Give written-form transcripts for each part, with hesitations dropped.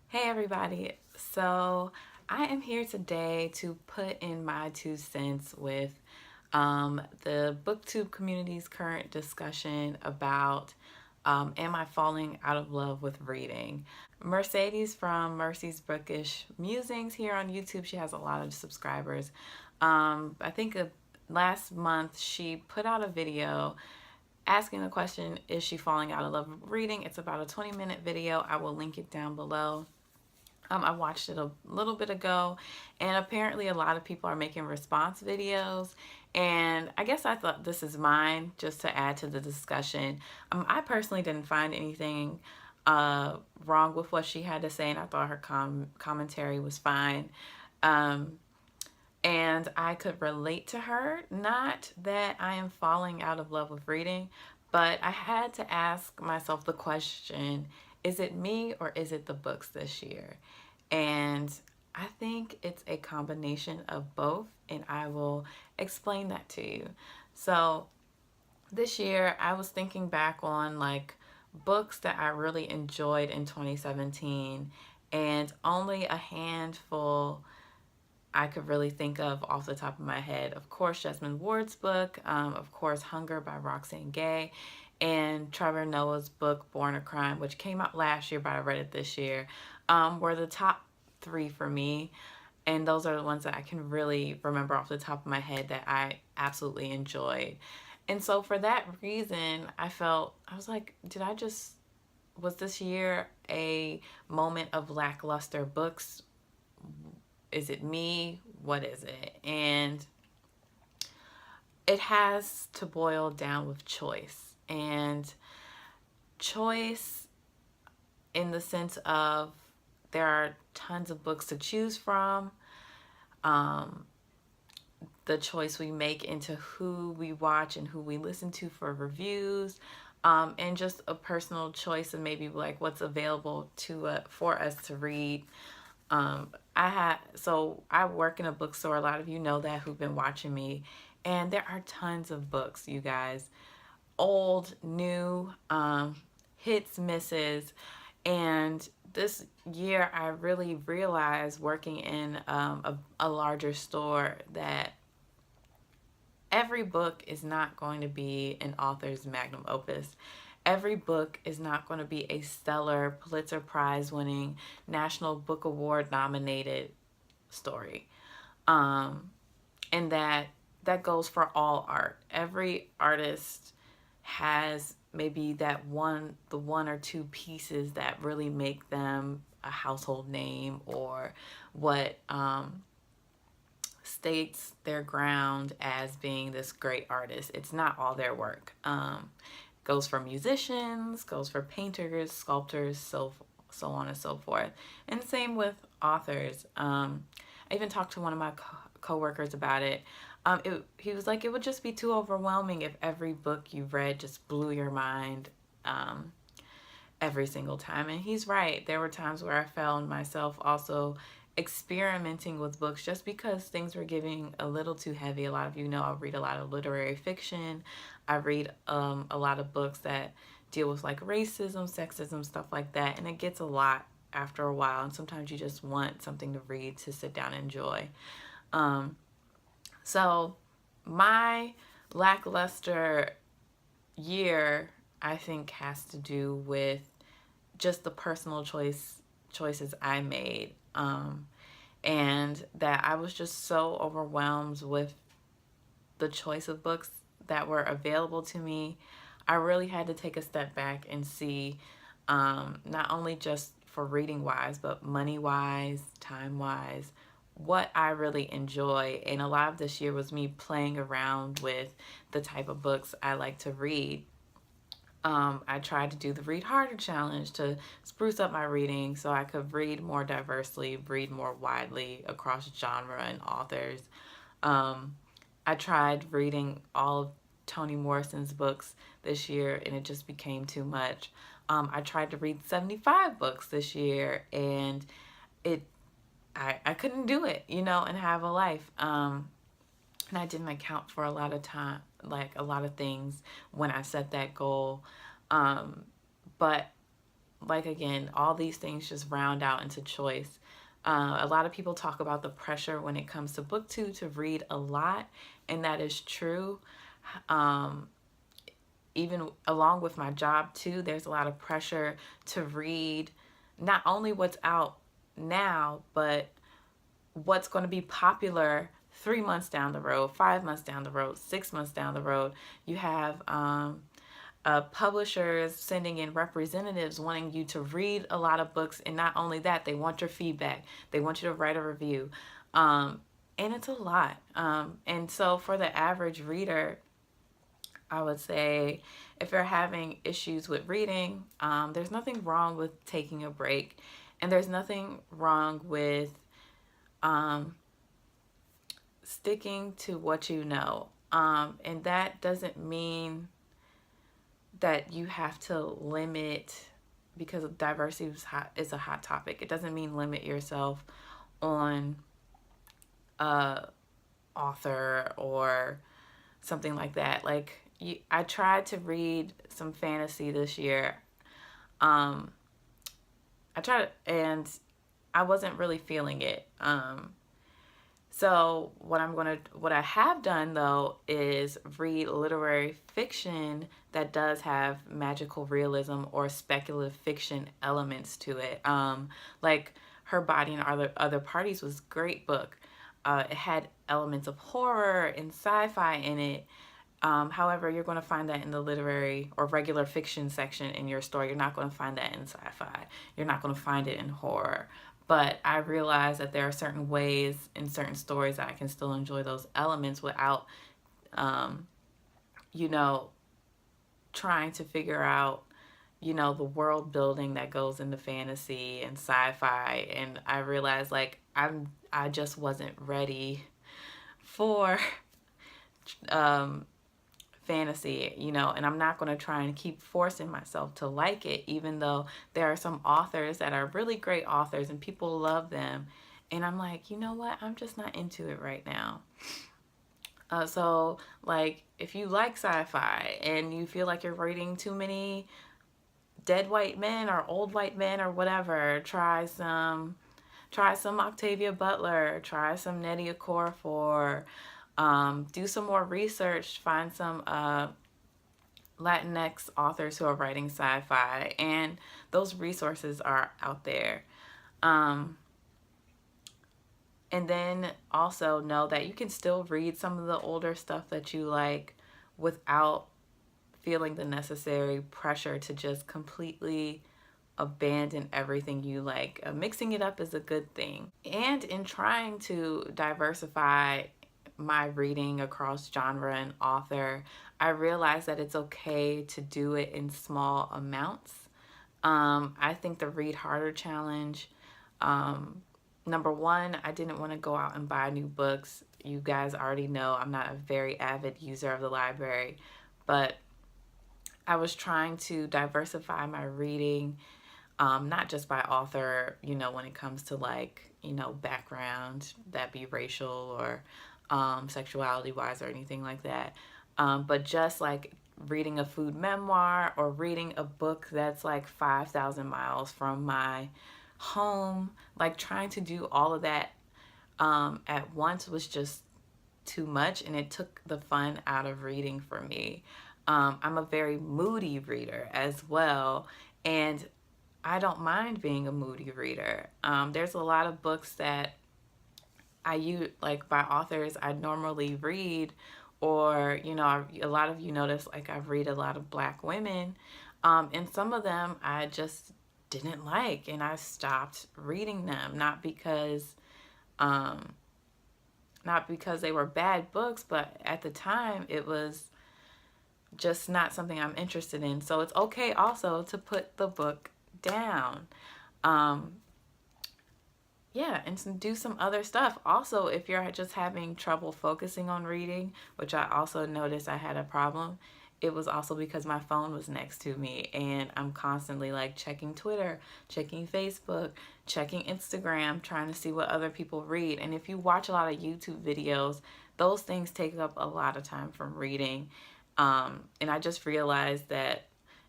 Hey everybody, so I am here today to put in my 2 cents with the booktube community's current discussion about am I falling out of love with reading. Mercedes from Mercy's Bookish Musings here on YouTube, she has a lot of subscribers. I think last month she put out a video asking the question, is she falling out of love with reading? It's about a 20-minute video. I will link it down below. I watched it a little bit ago, and apparently a lot of people are making response videos, and I guess I thought this is mine just to add to the discussion. I personally didn't find anything wrong with what she had to say, and I thought her commentary was fine. Um, and I could relate to her. Not that I am falling out of love with reading, but I had to ask myself the question, is it me or is it the books this year? And I think it's a combination of both, and I will explain that to you. So this year I was thinking back on like books that I really enjoyed in 2017, and only a handful I could really think of off the top of my head. Of course, Jesmyn Ward's book, of course, Hunger by Roxane Gay, and Trevor Noah's book, Born a Crime, which came out last year, but I read it this year, were the top three for me. And those are the ones that I can really remember off the top of my head that I absolutely enjoyed. And so for that reason, I was like, was this year a moment of lackluster books? Is it me? What is it? And it has to boil down with choice. And choice in the sense of there are tons of books to choose from. The choice we make into who we watch and who we listen to for reviews, and just a personal choice of maybe like what's available to for us to read. I work in a bookstore. A lot of you know that who've been watching me, and there are tons of books, you guys, old, new, hits, misses, and this year I really realized working in a larger store that every book is not going to be an author's magnum opus. Every book is not going to be a stellar Pulitzer Prize winning, National Book Award nominated story. And that goes for all art. Every artist has maybe the one or two pieces that really make them a household name, or what states their ground as being this great artist. It's not all their work. Goes for musicians, goes for painters, sculptors, so on and so forth. And same with authors. I even talked to one of my coworkers about it. He was like, it would just be too overwhelming if every book you read just blew your mind every single time. And he's right. There were times where I found myself also experimenting with books just because things were getting a little too heavy. A lot of you know I read a lot of literary fiction. I read a lot of books that deal with like racism, sexism, stuff like that, and it gets a lot after a while, and sometimes you just want something to read to sit down and enjoy. So my lackluster year, I think, has to do with just the personal choices I made, and that I was just so overwhelmed with the choice of books that were available to me. I really had to take a step back and see, not only just for reading wise, but money wise, time wise, what I really enjoy. And a lot of this year was me playing around with the type of books I like to read. I tried to do the Read Harder challenge to spruce up my reading so I could read more diversely, read more widely across genre and authors. I tried reading all of Toni Morrison's books this year, and it just became too much. I tried to read 75 books this year, and I couldn't do it, and have a life. And I didn't account for a lot of time, like a lot of things when I set that goal. But like again, all these things just round out into choice. A lot of people talk about the pressure when it comes to booktube to read a lot, and that is true. Um, Even along with my job too, there's a lot of pressure to read not only what's out now, but what's going to be popular 3 months down the road, 5 months down the road, 6 months down the road. You have publishers sending in representatives wanting you to read a lot of books, and not only that, they want your feedback. They want you to write a review, and it's a lot. And so for the average reader, I would say if you're having issues with reading, there's nothing wrong with taking a break, and there's nothing wrong with um, sticking to what you know. And that doesn't mean that you have to limit, because diversity is a hot topic. It doesn't mean limit yourself on a author or something like that. Like I tried to read some fantasy this year. Um, I tried, and I wasn't really feeling it. So what I have done though is read literary fiction that does have magical realism or speculative fiction elements to it. Like Her Body and Other Parties was a great book. It had elements of horror and sci-fi in it. However, you're going to find that in the literary or regular fiction section in your store. You're not going to find that in sci-fi. You're not going to find it in horror. But I realize that there are certain ways in certain stories that I can still enjoy those elements without, um, you know, trying to figure out, the world building that goes into fantasy and sci-fi. And I realized like I just wasn't ready for um, fantasy, and I'm not going to try and keep forcing myself to like it, even though there are some authors that are really great authors and people love them. And I'm like, you know what? I'm just not into it right now. So, like, if you like sci-fi and you feel like you're reading too many dead white men or old white men or whatever, try some Octavia Butler, try some Nnedi Okorafor. Do some more research, find some Latinx authors who are writing sci-fi, and those resources are out there. And then also know that you can still read some of the older stuff that you like without feeling the necessary pressure to just completely abandon everything you like. Mixing it up is a good thing. And in trying to diversify my reading across genre and author, I realized that it's okay to do it in small amounts. I think the Read Harder Challenge, number one, I didn't want to go out and buy new books. You guys already know I'm not a very avid user of the library, but I was trying to diversify my reading, not just by author, when it comes to like, background, that be racial or sexuality wise or anything like that. But just like reading a food memoir or reading a book that's like 5,000 miles from my home, like trying to do all of that at once was just too much, and it took the fun out of reading for me. I'm a very moody reader as well, and I don't mind being a moody reader. There's a lot of books that I use, like by authors I normally read, or a lot of you notice like I read a lot of Black women, and some of them I just didn't like, and I stopped reading them, not because they were bad books, but at the time it was just not something I'm interested in. So it's okay also to put the book down. Yeah, and do some other stuff. Also, if you're just having trouble focusing on reading, which I also noticed I had a problem, it was also because my phone was next to me and I'm constantly like checking Twitter, checking Facebook, checking Instagram, trying to see what other people read. And if you watch a lot of YouTube videos, those things take up a lot of time from reading. And I just realized that,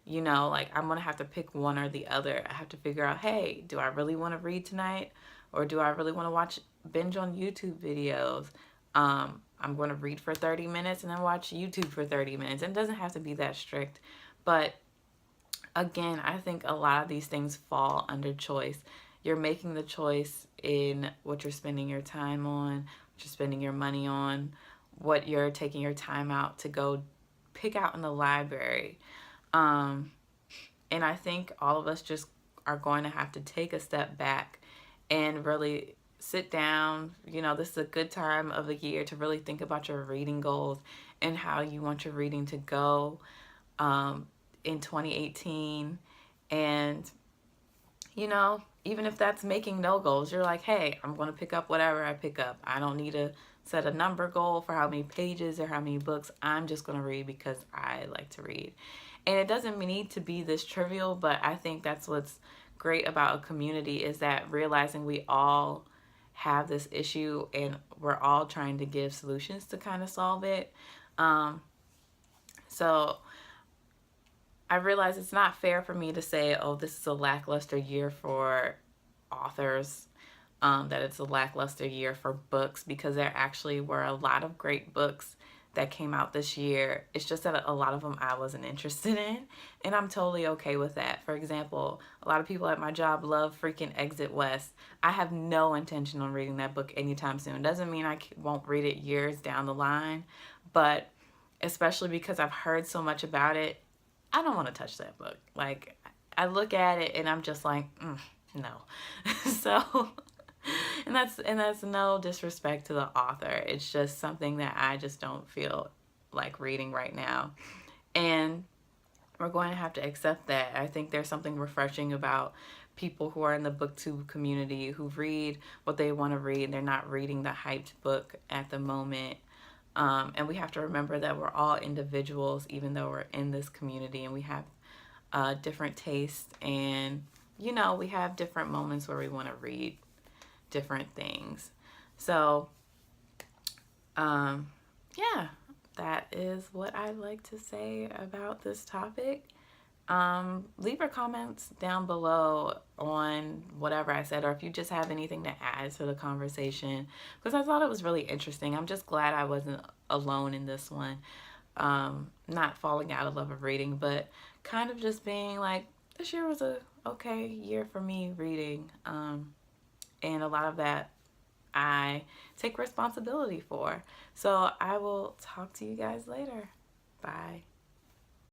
you know, like I'm gonna have to pick one or the other. I have to figure out, hey, do I really want to read tonight, or do I really want to watch binge on YouTube videos? I'm going to read for 30 minutes and then watch YouTube for 30 minutes. It doesn't have to be that strict, but again, I think a lot of these things fall under choice. You're making the choice in what you're spending your time on, what you're spending your money on, what you're taking your time out to go pick out in the library. Um, and I think all of us just are going to have to take a step back and really sit down. You know, this is a good time of the year to really think about your reading goals and how you want your reading to go in 2018. And, you know, even if that's making no goals, you're like, hey, I'm going to pick up whatever I pick up. I don't need to set a number goal for how many pages or how many books. I'm just going to read because I like to read. And it doesn't need to be this trivial, but I think that's what's great about a community, is that realizing we all have this issue and we're all trying to give solutions to kind of solve it. So I realize it's not fair for me to say, oh, this is a lackluster year for authors, that it's a lackluster year for books, because there actually were a lot of great books that came out this year. It's just that a lot of them I wasn't interested in, and I'm totally okay with that. For example, a lot of people at my job love freaking Exit West. I have no intention on reading that book anytime soon. Doesn't mean I won't read it years down the line, but especially because I've heard so much about it, I don't want to touch that book. Like, I look at it and I'm just like, no. So, and that's no disrespect to the author. It's just something that I just don't feel like reading right now. And we're going to have to accept that. I think there's something refreshing about people who are in the booktube community who read what they want to read. They're not reading the hyped book at the moment. And we have to remember that we're all individuals, even though we're in this community, and we have different tastes, and, you know, we have different moments where we want to read different things. So, yeah, that is what I'd like to say about this topic. Leave your comments down below on whatever I said, or if you just have anything to add to the conversation, because I thought it was really interesting. I'm just glad I wasn't alone in this one. Not falling out of love of reading, but kind of just being like, this year was a okay year for me reading. And a lot of that I take responsibility for. So I will talk to you guys later. Bye.